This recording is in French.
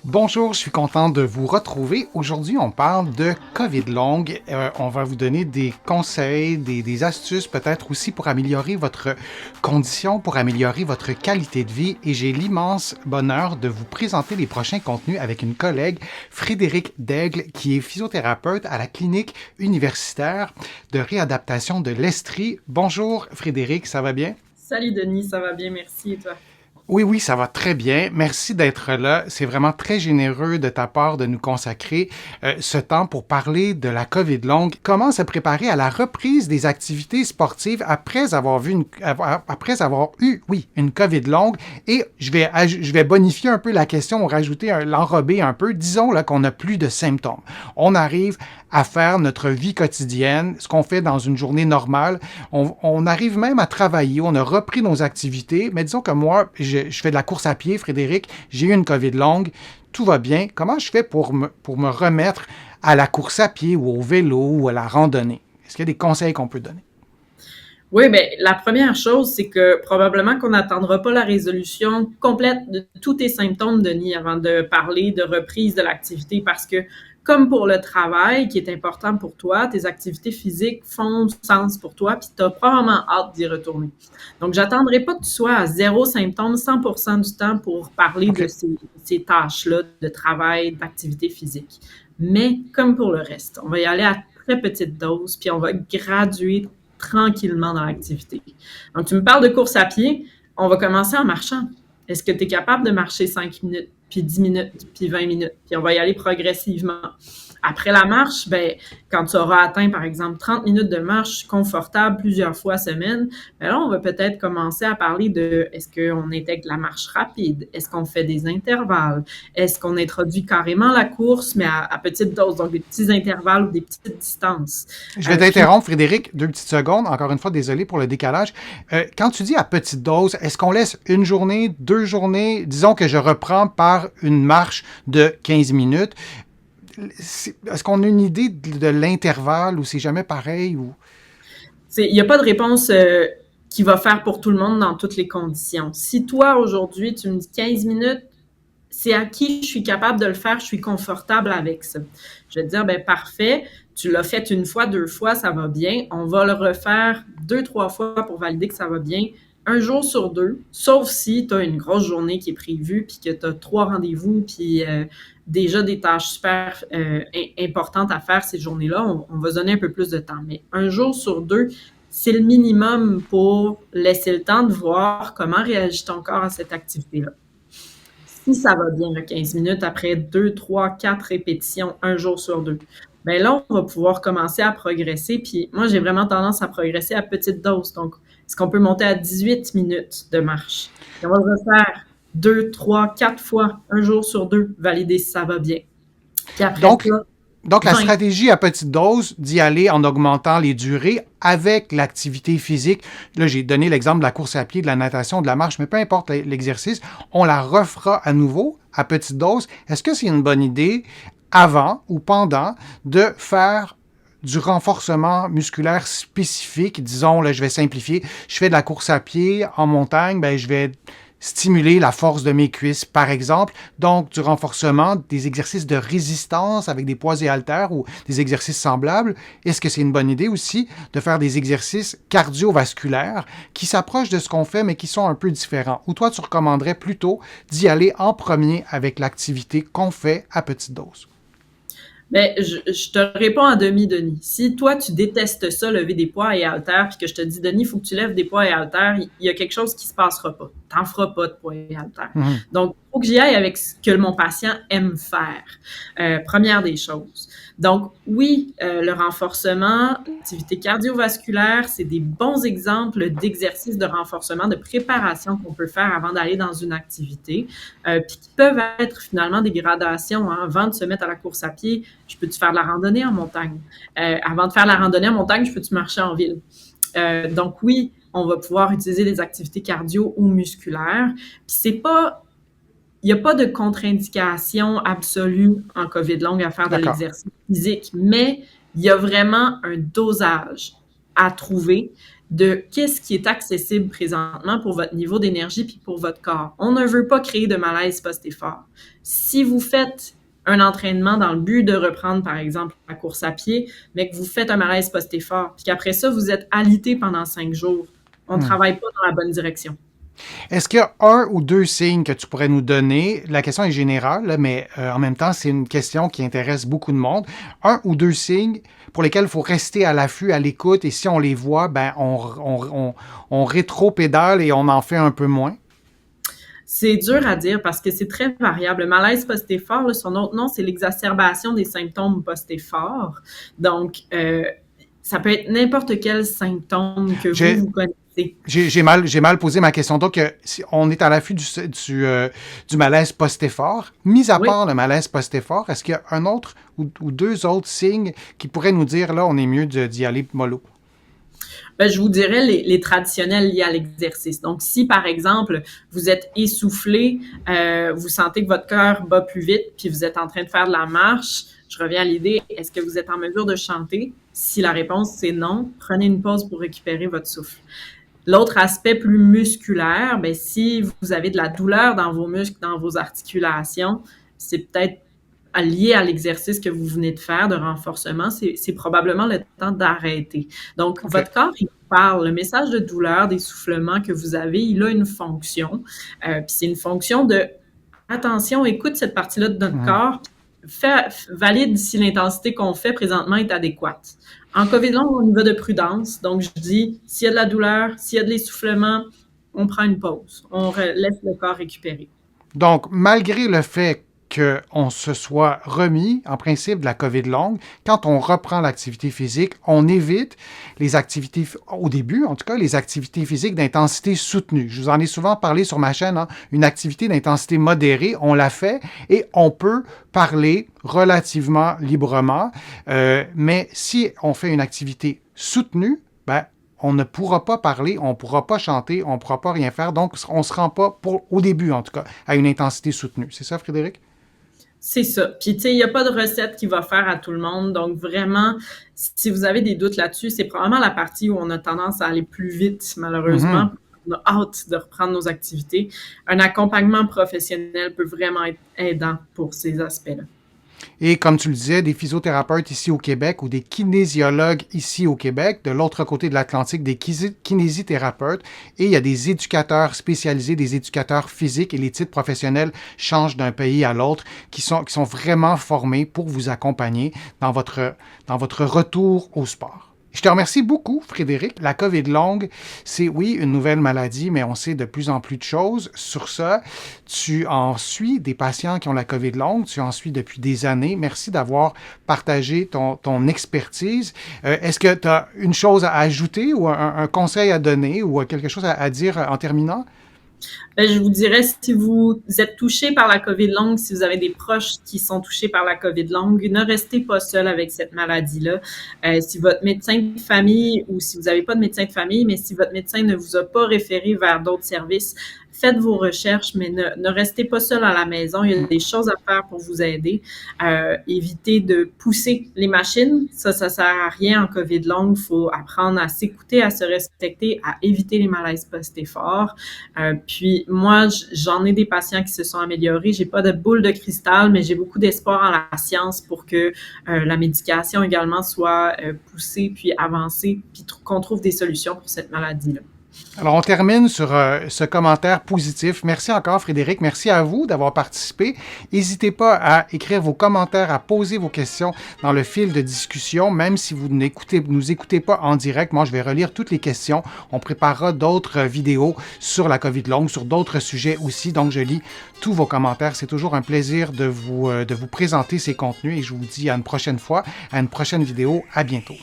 Bonjour, je suis content de vous retrouver. Aujourd'hui, on parle de COVID longue. On va vous donner des conseils, des astuces peut-être aussi pour améliorer votre condition, pour améliorer votre qualité de vie. Et j'ai l'immense bonheur de vous présenter les prochains contenus avec une collègue, Frédéric Daigle, qui est physiothérapeute à la clinique universitaire de réadaptation de l'Estrie. Bonjour Frédéric, ça va bien? Salut Denis, ça va bien, merci et toi? Oui, oui, ça va très bien. Merci d'être là. C'est vraiment très généreux de ta part de nous consacrer ce temps pour parler de la COVID longue. Comment se préparer à la reprise des activités sportives après avoir après avoir eu, oui, une COVID longue. Et je vais bonifier un peu la question, l'enrober un peu. Disons là qu'on n'a plus de symptômes. On arrive à faire notre vie quotidienne, ce qu'on fait dans une journée normale. On arrive même à travailler, on a repris nos activités, mais disons que moi, je fais de la course à pied, Frédéric, j'ai eu une COVID longue, tout va bien. Comment je fais pour me remettre à la course à pied ou au vélo ou à la randonnée? Est-ce qu'il y a des conseils qu'on peut donner? Oui, ben la première chose, c'est que probablement qu'on n'attendra pas la résolution complète de tous tes symptômes, Denis, avant de parler de reprise de l'activité, parce que comme pour le travail qui est important pour toi, tes activités physiques font du sens pour toi, puis tu as probablement hâte d'y retourner. Donc, j'attendrai pas que tu sois à zéro symptôme 100% du temps pour parler de OK. ces tâches-là de travail, d'activité physique. Mais comme pour le reste, on va y aller à très petite dose, puis on va graduer tranquillement dans l'activité. Donc, tu me parles de course à pied, on va commencer en marchant. Est-ce que tu es capable de marcher 5 minutes, puis 10 minutes, puis 20 minutes? Puis on va y aller progressivement. Après la marche, ben, quand tu auras atteint, par exemple, 30 minutes de marche confortable plusieurs fois semaine, ben là, on va peut-être commencer à parler de est-ce qu'on intègre la marche rapide? Est-ce qu'on fait des intervalles? Est-ce qu'on introduit carrément la course, mais à petite dose, donc des petits intervalles ou des petites distances? Je vais Puis t'interrompre, Frédéric, 2 petites secondes. Encore une fois, désolé pour le décalage. Quand tu dis à petite dose, est-ce qu'on laisse une journée, 2 journées? Disons que je reprends par une marche de 15 minutes. Est-ce qu'on a une idée de l'intervalle ou c'est jamais pareil? Ou... il n'y a pas de réponse qui va faire pour tout le monde dans toutes les conditions. Si toi, aujourd'hui, tu me dis 15 minutes, c'est à qui je suis capable de le faire, je suis confortable avec ça. Je vais te dire, ben parfait, tu l'as fait une fois, 2 fois, ça va bien. On va le refaire 2, 3 fois pour valider que ça va bien. Un jour sur deux, sauf si tu as une grosse journée qui est prévue, puis que tu as 3 rendez-vous, puis déjà des tâches super importantes à faire ces journées-là, on va se donner un peu plus de temps. Mais un jour sur deux, c'est le minimum pour laisser le temps de voir comment réagit ton corps à cette activité-là. Si ça va bien, le 15 minutes, après 2, 3, 4 répétitions, un jour sur deux, ben là, on va pouvoir commencer à progresser. Puis moi, j'ai vraiment tendance à progresser à petite dose. Donc, est-ce qu'on peut monter à 18 minutes de marche? Et on va le refaire 2, 3, 4 fois, un jour sur deux, valider si ça va bien. Puis après Donc, ça, donc, la 20. stratégie à petite dose, d'y aller en augmentant les durées avec l'activité physique. Là, j'ai donné l'exemple de la course à pied, de la natation, de la marche, mais peu importe l'exercice, on la refera à nouveau à petite dose. Est-ce que c'est une bonne idée, avant ou pendant, de faire du renforcement musculaire spécifique? Disons, là, je vais simplifier, je fais de la course à pied en montagne, ben, je vais stimuler la force de mes cuisses, par exemple. Donc, du renforcement, des exercices de résistance avec des poids et haltères ou des exercices semblables. Est-ce que c'est une bonne idée aussi de faire des exercices cardiovasculaires qui s'approchent de ce qu'on fait, mais qui sont un peu différents? Ou toi, tu recommanderais plutôt d'y aller en premier avec l'activité qu'on fait à petite dose? Mais je te réponds à demi, Denis. Si toi, tu détestes ça, lever des poids et haltères, puis que je te dis, Denis, il faut que tu lèves des poids et haltères, il y a quelque chose qui se passera pas. T'en feras pas de poids et haltères. Mhm. Donc, il faut que j'y aille avec ce que mon patient aime faire. Première des choses. Donc, oui, le renforcement, l'activité cardiovasculaire, c'est des bons exemples d'exercices de renforcement, de préparation qu'on peut faire avant d'aller dans une activité, puis qui peuvent être finalement des gradations. Hein. Avant de se mettre à la course à pied, je peux-tu faire de la randonnée en montagne? Avant de faire la randonnée en montagne, je peux-tu marcher en ville? Donc oui, on va pouvoir utiliser des activités cardio ou musculaires. Puis c'est pas, il n'y a pas de contre-indication absolue en COVID longue à faire de D'accord. l'exercice physique, mais il y a vraiment un dosage à trouver de qu'est-ce qui est accessible présentement pour votre niveau d'énergie puis pour votre corps. On ne veut pas créer de malaise post-effort. Si vous faites un entraînement dans le but de reprendre, par exemple, la course à pied, mais que vous faites un malaise post-effort, puis qu'après ça, vous êtes alité pendant 5 jours, on ne travaille pas dans la bonne direction. Est-ce qu'il y a un ou deux signes que tu pourrais nous donner? La question est générale, là, mais en même temps, c'est une question qui intéresse beaucoup de monde. Un ou deux signes pour lesquels il faut rester à l'affût, à l'écoute, et si on les voit, ben on rétro-pédale et on en fait un peu moins? C'est dur à dire parce que c'est très variable. Le malaise post-effort, là, son autre nom, c'est l'exacerbation des symptômes post-effort. Donc, ça peut être n'importe quel symptôme que vous connaissez. J'ai mal posé ma question. Donc, si on est à l'affût du malaise post-effort. Mis à part le malaise post-effort, est-ce qu'il y a un autre ou deux autres signes qui pourraient nous dire, là, on est mieux d'y aller mollo? Ben, je vous dirais les traditionnels liés à l'exercice. Donc, si, par exemple, vous êtes essoufflé, vous sentez que votre cœur bat plus vite, puis vous êtes en train de faire de la marche, je reviens à l'idée, est-ce que vous êtes en mesure de chanter? Si la réponse, c'est non, prenez une pause pour récupérer votre souffle. L'autre aspect plus musculaire, ben, si vous avez de la douleur dans vos muscles, dans vos articulations, c'est peut-être lié à l'exercice que vous venez de faire de renforcement, c'est probablement le temps d'arrêter. Donc, votre corps, il parle. Le message de douleur, d'essoufflement que vous avez, il a une fonction. Puis c'est une fonction de attention, écoute cette partie-là de notre corps, valide si l'intensité qu'on fait présentement est adéquate. En COVID long, on y va de prudence. Donc, je dis, s'il y a de la douleur, s'il y a de l'essoufflement, on prend une pause. On laisse le corps récupérer. Donc, malgré le fait qu'on se soit remis, en principe, de la COVID longue, quand on reprend l'activité physique, on évite les activités, au début, en tout cas, les activités physiques d'intensité soutenue. Je vous en ai souvent parlé sur ma chaîne, hein, une activité d'intensité modérée, on la fait et on peut parler relativement librement, mais si on fait une activité soutenue, ben, on ne pourra pas parler, on ne pourra pas chanter, on ne pourra pas rien faire. Donc, on ne se rend pas, au début en tout cas, à une intensité soutenue. C'est ça, Frédéric? C'est ça. Puis, tu sais, il n'y a pas de recette qui va faire à tout le monde. Donc, vraiment, si vous avez des doutes là-dessus, c'est probablement la partie où on a tendance à aller plus vite, malheureusement. On a hâte de reprendre nos activités. Un accompagnement professionnel peut vraiment être aidant pour ces aspects-là. Et comme tu le disais, des physiothérapeutes ici au Québec ou des kinésiologues ici au Québec, de l'autre côté de l'Atlantique, des kinésithérapeutes. Et il y a des éducateurs spécialisés, des éducateurs physiques, et les titres professionnels changent d'un pays à l'autre, qui sont vraiment formés pour vous accompagner dans votre retour au sport. Je te remercie beaucoup, Frédéric. La COVID longue, c'est, oui, une nouvelle maladie, mais on sait de plus en plus de choses sur ça. Tu en suis des patients qui ont la COVID longue, tu en suis depuis des années. Merci d'avoir partagé ton expertise. Est-ce que tu as une chose à ajouter ou un conseil à donner ou quelque chose à dire en terminant? Je vous dirais, si vous êtes touché par la COVID longue, si vous avez des proches qui sont touchés par la COVID longue, ne restez pas seul avec cette maladie-là. Si votre médecin de famille ou si vous n'avez pas de médecin de famille, mais si votre médecin ne vous a pas référé vers d'autres services, faites vos recherches, mais ne restez pas seul à la maison. Il y a des choses à faire pour vous aider. Évitez de pousser les machines. Ça sert à rien en COVID longue. Il faut apprendre à s'écouter, à se respecter, à éviter les malaises post-effort. Puis moi, j'en ai des patients qui se sont améliorés. J'ai pas de boule de cristal, mais j'ai beaucoup d'espoir en la science pour que la médication également soit poussée puis avancée, puis qu'on trouve des solutions pour cette maladie-là. Alors, on termine sur ce commentaire positif. Merci encore, Frédéric. Merci à vous d'avoir participé. N'hésitez pas à écrire vos commentaires, à poser vos questions dans le fil de discussion, même si vous nous écoutez pas en direct. Moi, je vais relire toutes les questions. On préparera d'autres vidéos sur la COVID longue, sur d'autres sujets aussi. Donc, je lis tous vos commentaires. C'est toujours un plaisir de vous présenter ces contenus et je vous dis à une prochaine fois, à une prochaine vidéo. À bientôt.